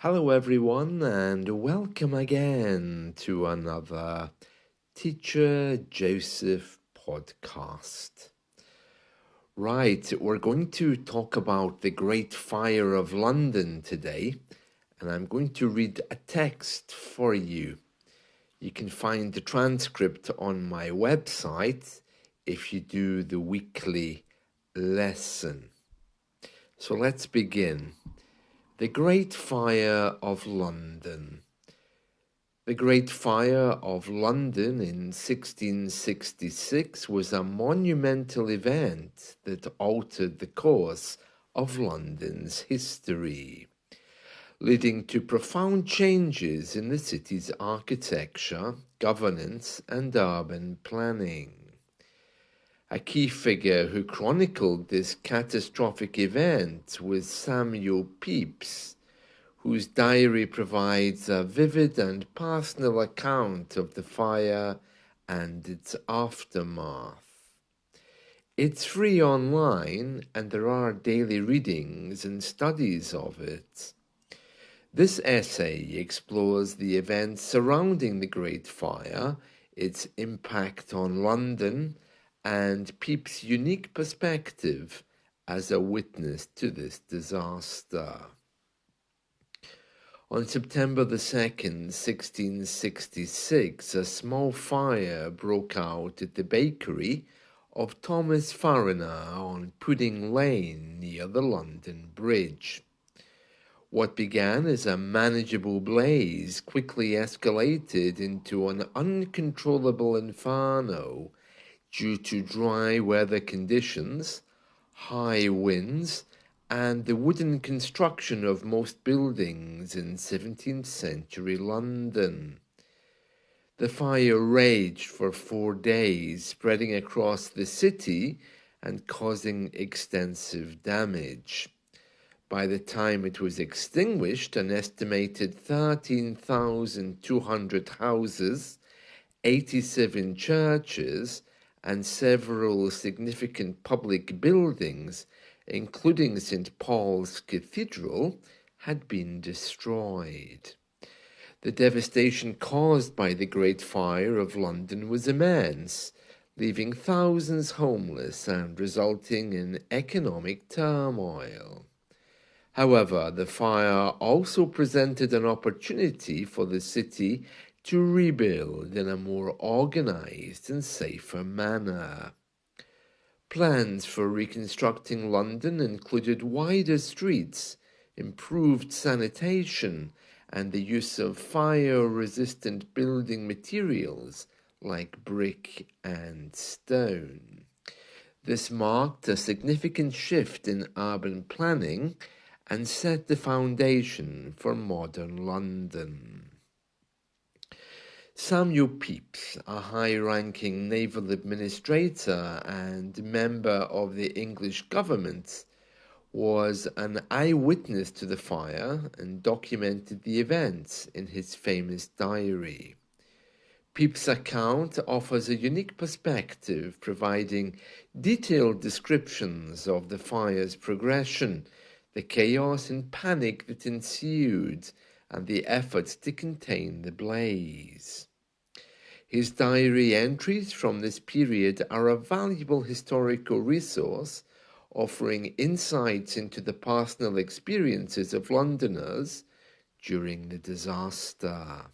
Hello, everyone, and welcome again to another Teacher Joseph podcast. Right, we're going to talk about the Great Fire of London today, and I'm going to read a text for you. You can find the transcript on my website if you do the weekly lesson. So let's begin. The Great Fire of London. The Great Fire of London in 1666 was a monumental event that altered the course of London's history, leading to profound changes in the city's architecture, governance, and urban planning. A key figure who chronicled this catastrophic event was Samuel Pepys, whose diary provides a vivid and personal account of the fire and its aftermath. It's free online, and there are daily readings and studies of it. This essay explores the events surrounding the Great Fire, its impact on London, and Pepys' unique perspective as a witness to this disaster. On September the 2nd, 1666, a small fire broke out at the bakery of Thomas Fariner on Pudding Lane near the London Bridge. What began as a manageable blaze quickly escalated into an uncontrollable inferno due to dry weather conditions, high winds, and the wooden construction of most buildings in 17th century London. The fire raged for 4 days, spreading across the city and causing extensive damage. By the time it was extinguished, an estimated 13,200 houses, 87 churches, and several significant public buildings, including St. Paul's Cathedral, had been destroyed. The devastation caused by the Great Fire of London was immense, leaving thousands homeless and resulting in economic turmoil. However, the fire also presented an opportunity for the city to rebuild in a more organized and safer manner. Plans for reconstructing London included wider streets, improved sanitation, and the use of fire-resistant building materials like brick and stone. This marked a significant shift in urban planning and set the foundation for modern London. Samuel Pepys, a high-ranking naval administrator and member of the English government, was an eyewitness to the fire and documented the events in his famous diary. Pepys' account offers a unique perspective, providing detailed descriptions of the fire's progression, the chaos and panic that ensued, and the efforts to contain the blaze. His diary entries from this period are a valuable historical resource, offering insights into the personal experiences of Londoners during the disaster.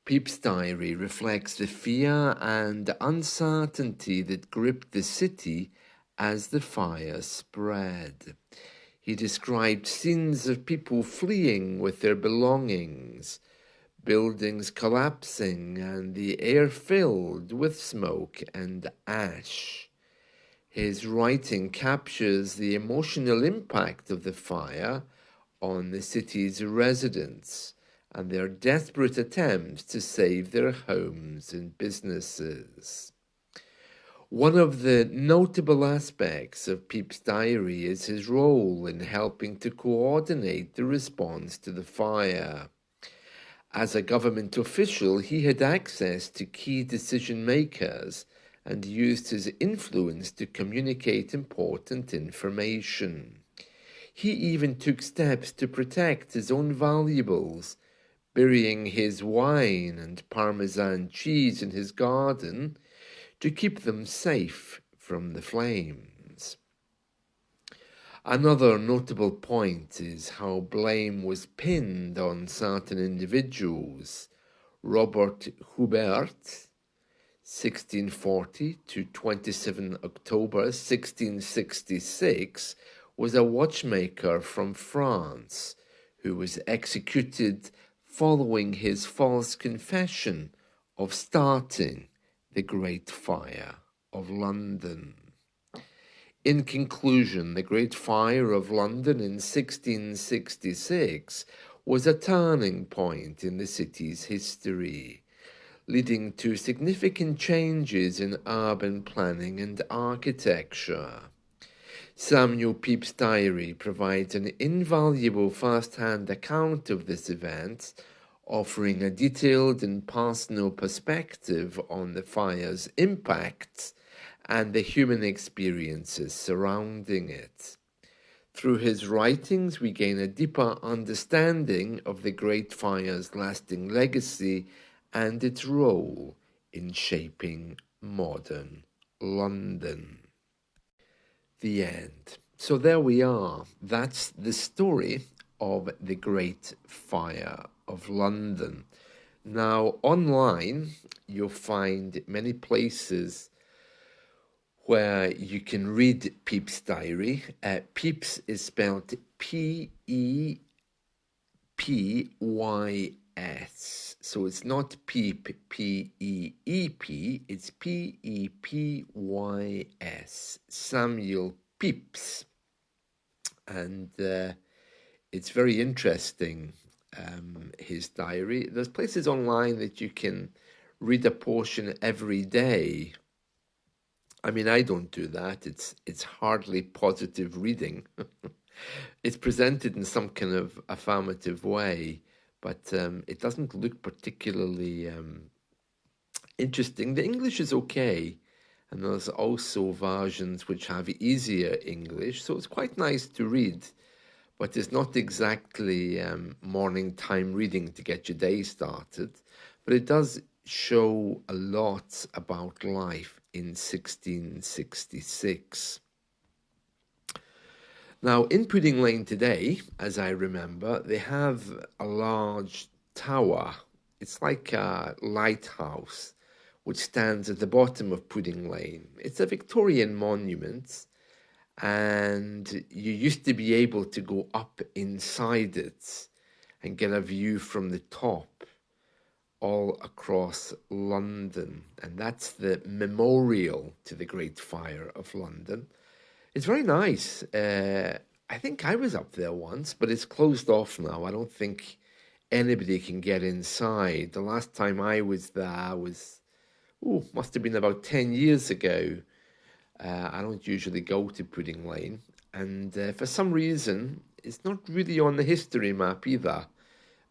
Pepys' diary reflects the fear and uncertainty that gripped the city as the fire spread. He described scenes of people fleeing with their belongings, buildings collapsing, and the air filled with smoke and ash. His writing captures the emotional impact of the fire on the city's residents and their desperate attempts to save their homes and businesses. One of the notable aspects of Pepys' diary is his role in helping to coordinate the response to the fire. As a government official, he had access to key decision-makers and used his influence to communicate important information. He even took steps to protect his own valuables, burying his wine and Parmesan cheese in his garden to keep them safe from the flames. Another notable point is how blame was pinned on certain individuals. Robert Hubert, 1640 to 27 October 1666, was a watchmaker from France who was executed following his false confession of starting the Great Fire of London. In conclusion, the Great Fire of London in 1666 was a turning point in the city's history, leading to significant changes in urban planning and architecture. Samuel Pepys' diary provides an invaluable first-hand account of this event, offering a detailed and personal perspective on the fire's impacts and the human experiences surrounding it. Through his writings, we gain a deeper understanding of the Great Fire's lasting legacy and its role in shaping modern London. The end. So there we are. That's the story of the Great Fire of London. Now, online, you'll find many places where you can read Pepys' diary. Pepys is spelled P-E-P-Y-S. So it's not Peep, P-E-E-P, it's P-E-P-Y-S. Samuel Pepys. And it's very interesting, his diary. There's places online that you can read a portion every day. I mean, I don't do that. It's hardly positive reading. It's presented in some kind of affirmative way, but it doesn't look particularly interesting. The English is okay, and there's also versions which have easier English, so it's quite nice to read, but it's not exactly morning time reading to get your day started, but it does show a lot about life in 1666. Now, in Pudding Lane today, as I remember, they have a large tower. It's like a lighthouse, which stands at the bottom of Pudding Lane. It's a Victorian monument, and you used to be able to go up inside it and get a view from the top all across London. And that's the memorial to the Great Fire of London. It's very nice. I think I was up there once, but it's closed off now. I don't think anybody can get inside. The last time I was there was, must have been about 10 years ago. I don't usually go to Pudding Lane. And for some reason, it's not really on the history map either.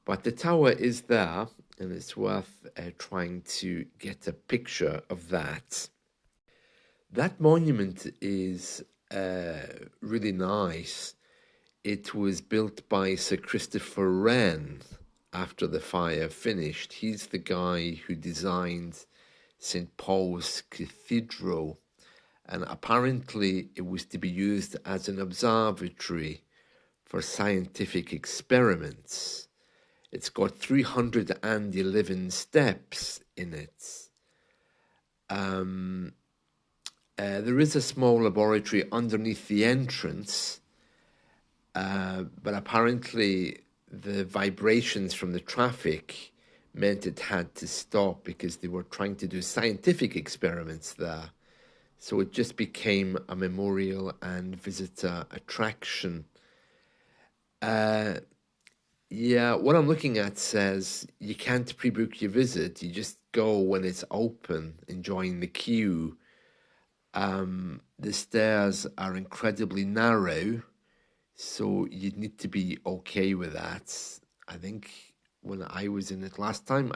But the tower is there, and it's worth trying to get a picture of that. That monument is really nice. It was built by Sir Christopher Wren after the fire finished. He's the guy who designed St. Paul's Cathedral, and apparently it was to be used as an observatory for scientific experiments. It's got 311 steps in it. There is a small laboratory underneath the entrance, but apparently the vibrations from the traffic meant it had to stop because they were trying to do scientific experiments there. So it just became a memorial and visitor attraction. Yeah, what I'm looking at says you can't pre-book your visit. You just go when it's open, enjoying the queue. The stairs are incredibly narrow, so you'd need to be okay with that. I think when I was in it last time,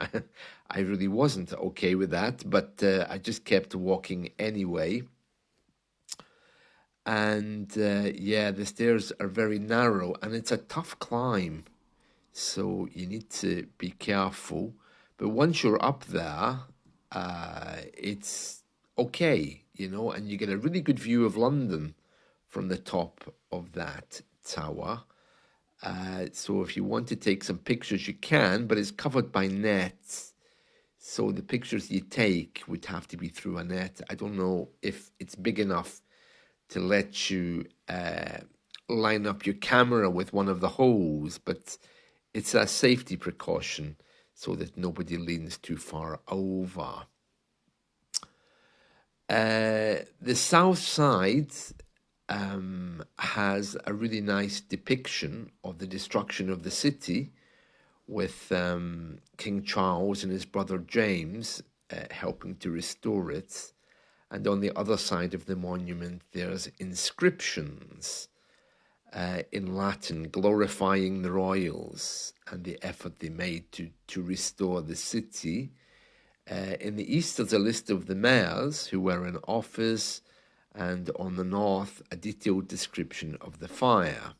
I really wasn't okay with that, but I just kept walking anyway. And yeah, the stairs are very narrow and it's a tough climb. So you need to be careful. But once you're up there, it's okay, and you get a really good view of London from the top of that tower. So if you want to take some pictures, you can, but it's covered by nets. So the pictures you take would have to be through a net. I don't know if it's big enough to let you line up your camera with one of the holes, but it's a safety precaution so that nobody leans too far over. The south side has a really nice depiction of the destruction of the city with King Charles and his brother James helping to restore it. And on the other side of the monument, there's inscriptions in Latin glorifying the royals and the effort they made to restore the city. In the east, there's a list of the mayors who were in office, and on the north, a detailed description of the fire.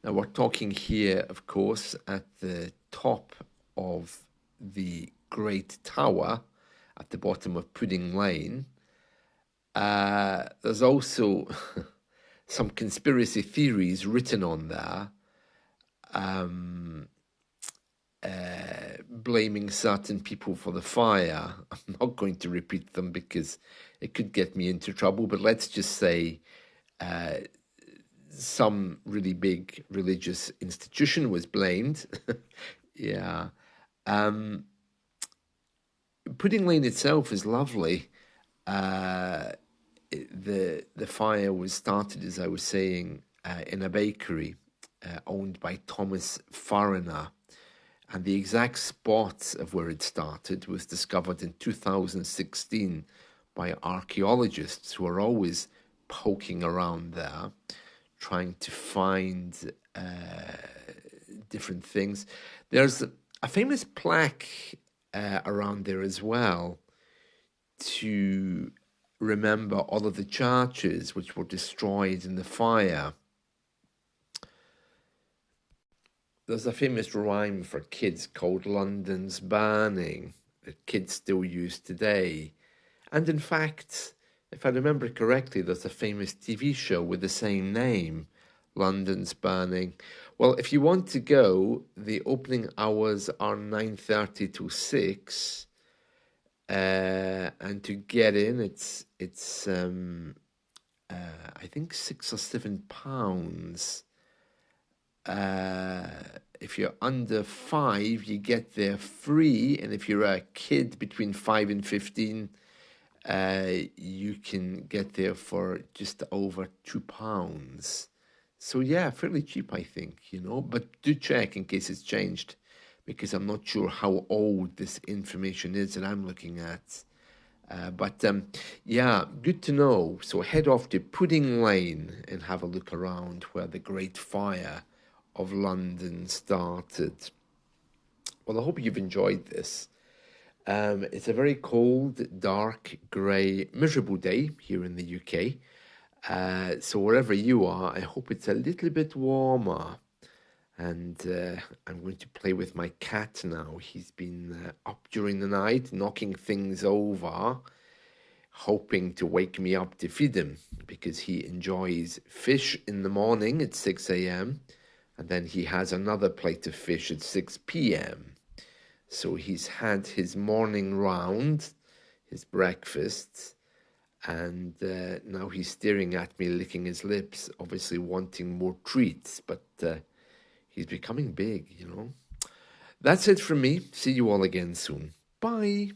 Now, we're talking here, of course, at the top of the Great Tower at the bottom of Pudding Lane. There's also some conspiracy theories written on there, blaming certain people for the fire. I'm not going to repeat them because it could get me into trouble, but let's just say some really big religious institution was blamed. Yeah. Pudding Lane itself is lovely. The fire was started, as I was saying, in a bakery owned by Thomas Fariner, and the exact spot of where it started was discovered in 2016 by archaeologists who are always poking around there, trying to find different things. There's a famous plaque around there as well to remember all of the churches which were destroyed in the fire. There's a famous rhyme for kids called London's Burning that kids still use today. And in fact, if I remember correctly, there's a famous TV show with the same name, London's Burning. Well, if you want to go, the opening hours are 9:30 to 6. And to get in, it's I think £6 or £7. If you're under 5, you get there free, and if you're a kid between 5 and 15, you can get there for just over £2. So yeah, fairly cheap, I think, but do check in case it's changed, because I'm not sure how old this information is that I'm looking at. But yeah, good to know. So head off to Pudding Lane and have a look around where the Great Fire of London started. Well, I hope you've enjoyed this. It's a very cold, dark, grey, miserable day here in the UK. So wherever you are, I hope it's a little bit warmer. And I'm going to play with my cat now. He's been up during the night, knocking things over, hoping to wake me up to feed him, because he enjoys fish in the morning at 6 a.m. and then he has another plate of fish at 6 p.m. So he's had his morning round, his breakfast, and now he's staring at me, licking his lips, obviously wanting more treats, but he's becoming big. That's it from me. See you all again soon. Bye.